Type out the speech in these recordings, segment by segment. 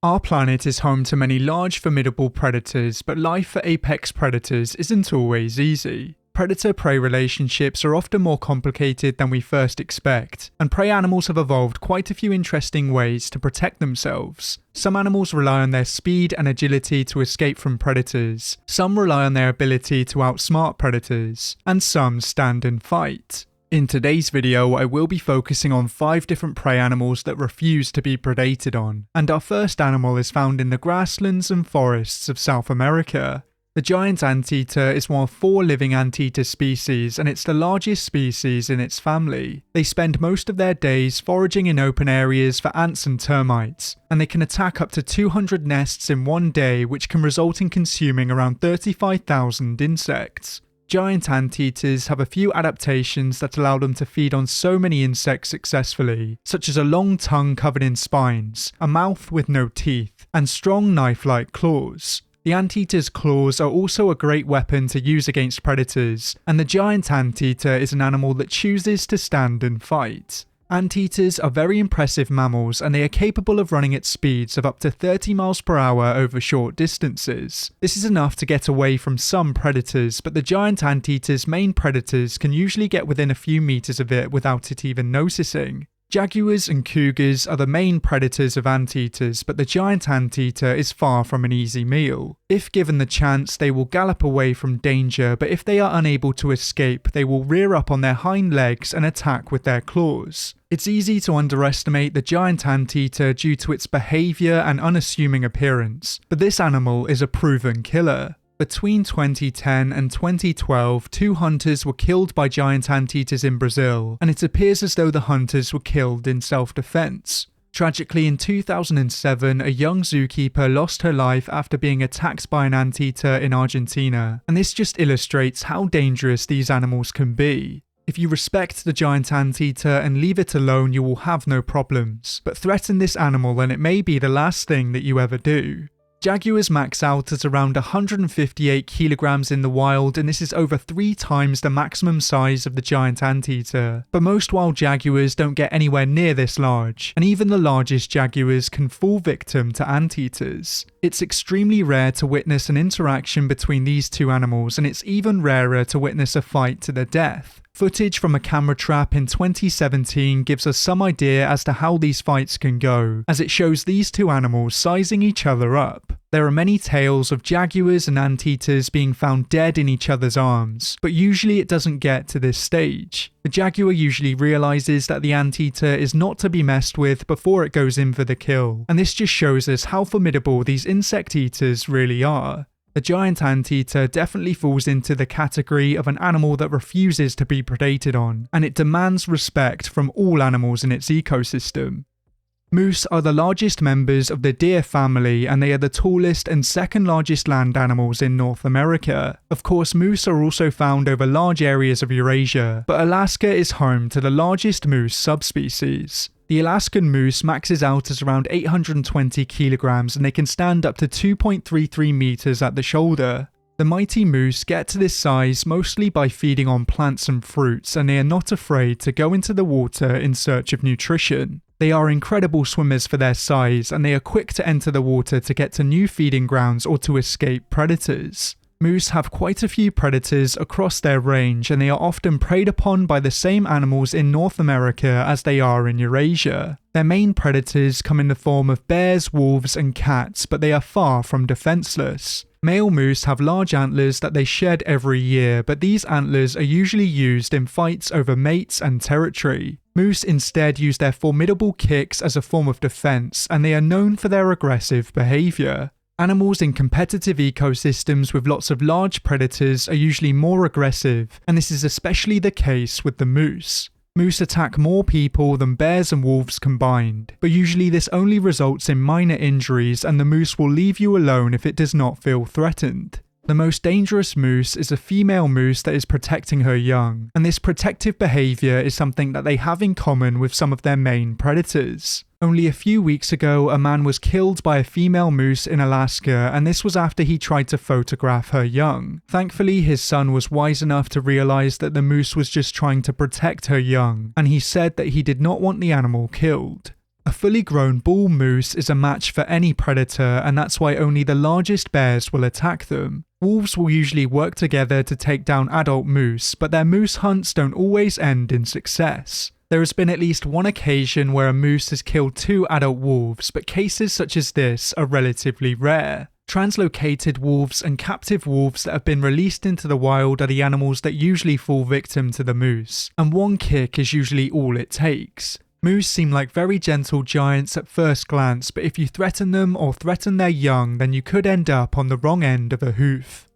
Our planet is home to many large, formidable predators, but life for apex predators isn't always easy. Predator-prey relationships are often more complicated than we first expect, and prey animals have evolved quite a few interesting ways to protect themselves. Some animals rely on their speed and agility to escape from predators, some rely on their ability to outsmart predators, and some stand and fight. In today's video, I will be focusing on 5 different prey animals that refuse to be predated on, and our first animal is found in the grasslands and forests of South America. The giant anteater is one of 4 living anteater species, and it's the largest species in its family. They spend most of their days foraging in open areas for ants and termites, and they can attack up to 200 nests in one day, which can result in consuming around 35,000 insects. Giant anteaters have a few adaptations that allow them to feed on so many insects successfully, such as a long tongue covered in spines, a mouth with no teeth, and strong knife-like claws. The anteater's claws are also a great weapon to use against predators, and the giant anteater is an animal that chooses to stand and fight. Anteaters are very impressive mammals, and they are capable of running at speeds of up to 30 miles per hour over short distances. This is enough to get away from some predators, but the giant anteater's main predators can usually get within a few meters of it without it even noticing. Jaguars and cougars are the main predators of anteaters, but the giant anteater is far from an easy meal. If given the chance, they will gallop away from danger, but if they are unable to escape, they will rear up on their hind legs and attack with their claws. It's easy to underestimate the giant anteater due to its behavior and unassuming appearance, but this animal is a proven killer. Between 2010 and 2012, 2 hunters were killed by giant anteaters in Brazil, and it appears as though the hunters were killed in self-defense. Tragically, in 2007, a young zookeeper lost her life after being attacked by an anteater in Argentina, and this just illustrates how dangerous these animals can be. If you respect the giant anteater and leave it alone, you will have no problems, but threaten this animal and it may be the last thing that you ever do. Jaguars max out at around 158 kilograms in the wild, and this is over 3 times the maximum size of the giant anteater. But most wild jaguars don't get anywhere near this large, and even the largest jaguars can fall victim to anteaters. It's extremely rare to witness an interaction between these 2 animals, and it's even rarer to witness a fight to the death. Footage from a camera trap in 2017 gives us some idea as to how these fights can go, as it shows these 2 animals sizing each other up. There are many tales of jaguars and anteaters being found dead in each other's arms, but usually it doesn't get to this stage. The jaguar usually realizes that the anteater is not to be messed with before it goes in for the kill, and this just shows us how formidable these insect eaters really are. The giant anteater definitely falls into the category of an animal that refuses to be predated on, and it demands respect from all animals in its ecosystem. Moose are the largest members of the deer family, and they are the tallest and second largest land animals in North America. Of course, moose are also found over large areas of Eurasia, but Alaska is home to the largest moose subspecies. The Alaskan moose maxes out at around 820 kilograms, and they can stand up to 2.33 meters at the shoulder. The mighty moose get to this size mostly by feeding on plants and fruits, and they are not afraid to go into the water in search of nutrition. They are incredible swimmers for their size, and they are quick to enter the water to get to new feeding grounds or to escape predators. Moose have quite a few predators across their range, and they are often preyed upon by the same animals in North America as they are in Eurasia. Their main predators come in the form of bears, wolves, and cats, but they are far from defenseless. Male moose have large antlers that they shed every year, but these antlers are usually used in fights over mates and territory. Moose instead use their formidable kicks as a form of defense, and they are known for their aggressive behavior. Animals in competitive ecosystems with lots of large predators are usually more aggressive, and this is especially the case with the moose. Moose attack more people than bears and wolves combined, but usually this only results in minor injuries, and the moose will leave you alone if it does not feel threatened. The most dangerous moose is a female moose that is protecting her young, and this protective behavior is something that they have in common with some of their main predators. Only a few weeks ago, a man was killed by a female moose in Alaska, and this was after he tried to photograph her young. Thankfully, his son was wise enough to realize that the moose was just trying to protect her young, and he said that he did not want the animal killed. A fully grown bull moose is a match for any predator, and that's why only the largest bears will attack them. Wolves will usually work together to take down adult moose, but their moose hunts don't always end in success. There has been at least one occasion where a moose has killed 2 adult wolves, but cases such as this are relatively rare. Translocated wolves and captive wolves that have been released into the wild are the animals that usually fall victim to the moose, and one kick is usually all it takes. Moose seem like very gentle giants at first glance, but if you threaten them or threaten their young, then you could end up on the wrong end of a hoof.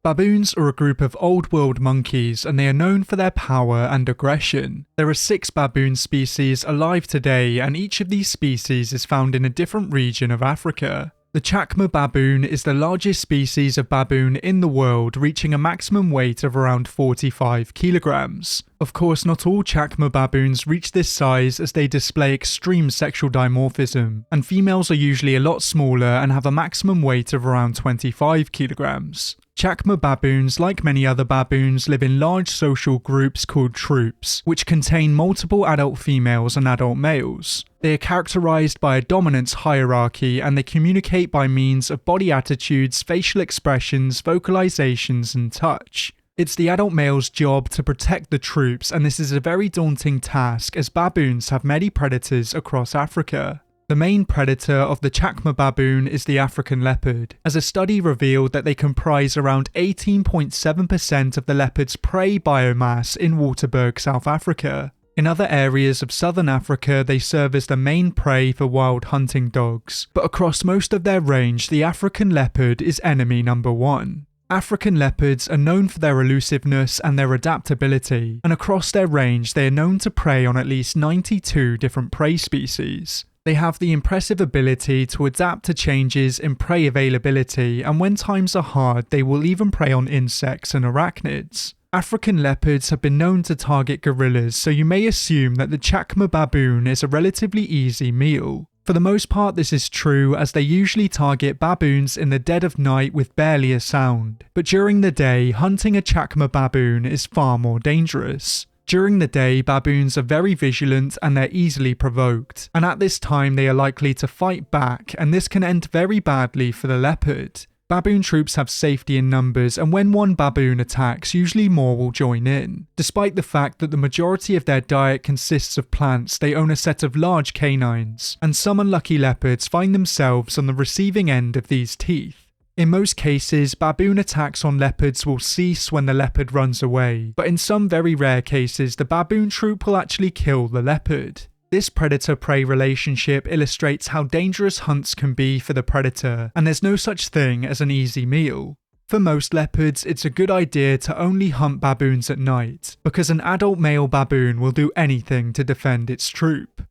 Baboons are a group of old-world monkeys, and they are known for their power and aggression. There are 6 baboon species alive today, and each of these species is found in a different region of Africa. The Chacma baboon is the largest species of baboon in the world, reaching a maximum weight of around 45 kilograms. Of course, not all Chacma baboons reach this size, as they display extreme sexual dimorphism, and females are usually a lot smaller and have a maximum weight of around 25 kilograms. Chacma baboons, like many other baboons, live in large social groups called troops, which contain multiple adult females and adult males. They are characterized by a dominance hierarchy, and they communicate by means of body attitudes, facial expressions, vocalizations, and touch. It's the adult male's job to protect the troops, and this is a very daunting task as baboons have many predators across Africa. The main predator of the Chacma baboon is the African leopard, as a study revealed that they comprise around 18.7% of the leopard's prey biomass in Waterberg, South Africa. In other areas of southern Africa, they serve as the main prey for wild hunting dogs, but across most of their range, the African leopard is enemy number 1. African leopards are known for their elusiveness and their adaptability, and across their range they are known to prey on at least 92 different prey species. They have the impressive ability to adapt to changes in prey availability, and when times are hard, they will even prey on insects and arachnids. African leopards have been known to target gorillas, so you may assume that the Chacma baboon is a relatively easy meal. For the most part, this is true, as they usually target baboons in the dead of night with barely a sound, but during the day, hunting a Chacma baboon is far more dangerous. During the day, baboons are very vigilant and they're easily provoked, and at this time they are likely to fight back, and this can end very badly for the leopard. Baboon troops have safety in numbers, and when one baboon attacks, usually more will join in. Despite the fact that the majority of their diet consists of plants, they own a set of large canines, and some unlucky leopards find themselves on the receiving end of these teeth. In most cases, baboon attacks on leopards will cease when the leopard runs away, but in some very rare cases, the baboon troop will actually kill the leopard. This predator-prey relationship illustrates how dangerous hunts can be for the predator, and there's no such thing as an easy meal. For most leopards, it's a good idea to only hunt baboons at night, because an adult male baboon will do anything to defend its troop.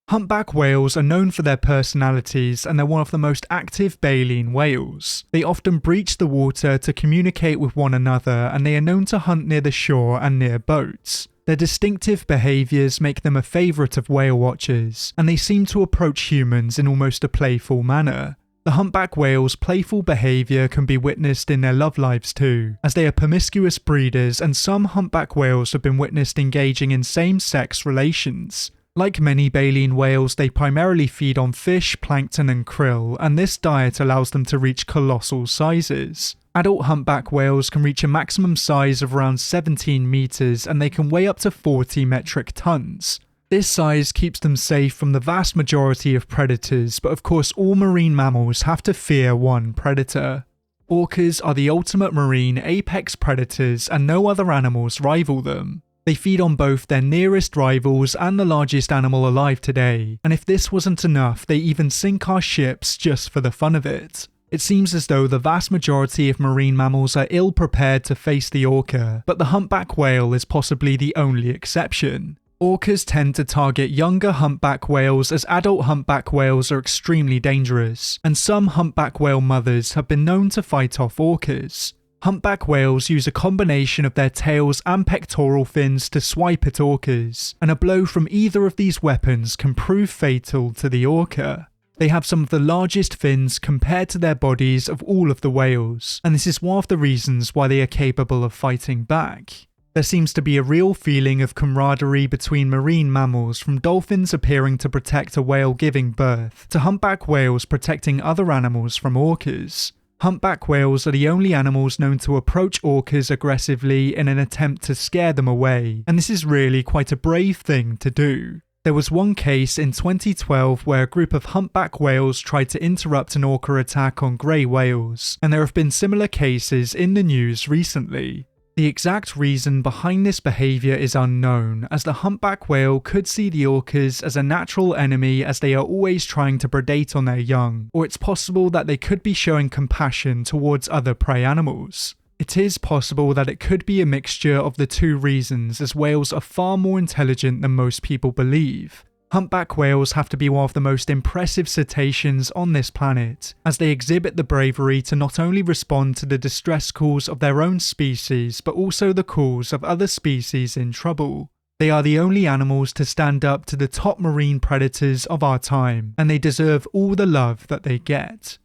Humpback whales are known for their personalities, and they're one of the most active baleen whales. They often breach the water to communicate with one another, and they are known to hunt near the shore and near boats. Their distinctive behaviours make them a favourite of whale watchers, and they seem to approach humans in almost a playful manner. The humpback whale's playful behaviour can be witnessed in their love lives too, as they are promiscuous breeders, and some humpback whales have been witnessed engaging in same-sex relations. Like many baleen whales, they primarily feed on fish, plankton and krill, and this diet allows them to reach colossal sizes. Adult humpback whales can reach a maximum size of around 17 meters, and they can weigh up to 40 metric tons. This size keeps them safe from the vast majority of predators, but of course all marine mammals have to fear one predator. Orcas are the ultimate marine apex predators, and no other animals rival them. They feed on both their nearest rivals and the largest animal alive today, and if this wasn't enough, they even sink our ships just for the fun of it. It seems as though the vast majority of marine mammals are ill prepared to face the orca, but the humpback whale is possibly the only exception. Orcas tend to target younger humpback whales, as adult humpback whales are extremely dangerous, and some humpback whale mothers have been known to fight off orcas. Humpback whales use a combination of their tails and pectoral fins to swipe at orcas, and a blow from either of these weapons can prove fatal to the orca. They have some of the largest fins compared to their bodies of all of the whales, and this is one of the reasons why they are capable of fighting back. There seems to be a real feeling of camaraderie between marine mammals, from dolphins appearing to protect a whale giving birth, to humpback whales protecting other animals from orcas. Humpback whales are the only animals known to approach orcas aggressively in an attempt to scare them away, and this is really quite a brave thing to do. There was one case in 2012 where a group of humpback whales tried to interrupt an orca attack on grey whales, and there have been similar cases in the news recently. The exact reason behind this behaviour is unknown, as the humpback whale could see the orcas as a natural enemy as they are always trying to predate on their young, or it's possible that they could be showing compassion towards other prey animals. It is possible that it could be a mixture of the two reasons, as whales are far more intelligent than most people believe. Humpback whales have to be one of the most impressive cetaceans on this planet, as they exhibit the bravery to not only respond to the distress calls of their own species, but also the calls of other species in trouble. They are the only animals to stand up to the top marine predators of our time, and they deserve all the love that they get.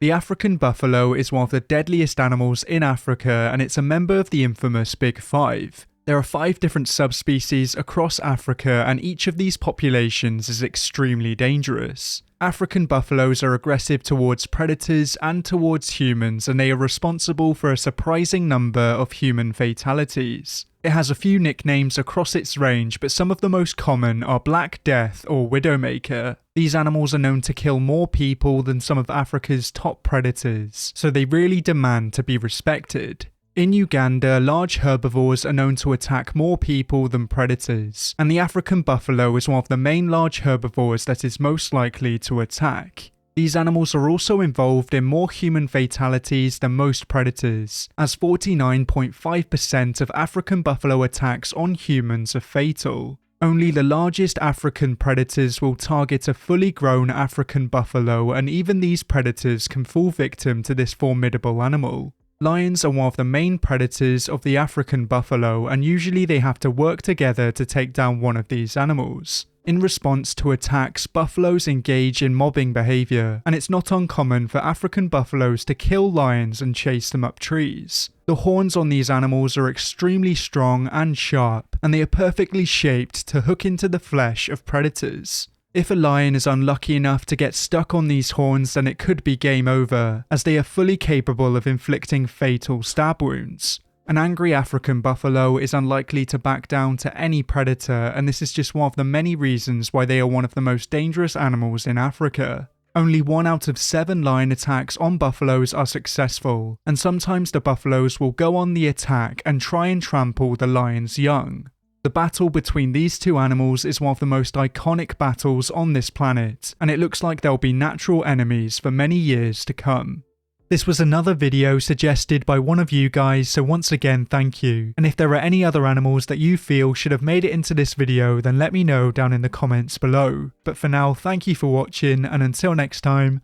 The African buffalo is one of the deadliest animals in Africa, and it's a member of the infamous Big Five. There are 5 different subspecies across Africa, and each of these populations is extremely dangerous. African buffaloes are aggressive towards predators and towards humans, and they are responsible for a surprising number of human fatalities. It has a few nicknames across its range, but some of the most common are Black Death or Widowmaker. These animals are known to kill more people than some of Africa's top predators, so they really demand to be respected. In Uganda, large herbivores are known to attack more people than predators, and the African buffalo is one of the main large herbivores that is most likely to attack. These animals are also involved in more human fatalities than most predators, as 49.5% of African buffalo attacks on humans are fatal. Only the largest African predators will target a fully grown African buffalo, and even these predators can fall victim to this formidable animal. Lions are one of the main predators of the African buffalo, and usually they have to work together to take down one of these animals. In response to attacks, buffaloes engage in mobbing behaviour, and it's not uncommon for African buffaloes to kill lions and chase them up trees. The horns on these animals are extremely strong and sharp, and they are perfectly shaped to hook into the flesh of predators. If a lion is unlucky enough to get stuck on these horns, then it could be game over, as they are fully capable of inflicting fatal stab wounds. An angry African buffalo is unlikely to back down to any predator, and this is just one of the many reasons why they are one of the most dangerous animals in Africa. Only 1 out of 7 lion attacks on buffaloes are successful, and sometimes the buffaloes will go on the attack and try and trample the lion's young. The battle between these two animals is one of the most iconic battles on this planet, and it looks like they'll be natural enemies for many years to come. This was another video suggested by one of you guys, so once again thank you. And if there are any other animals that you feel should have made it into this video, then let me know down in the comments below. But for now, thank you for watching, and until next time,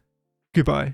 goodbye.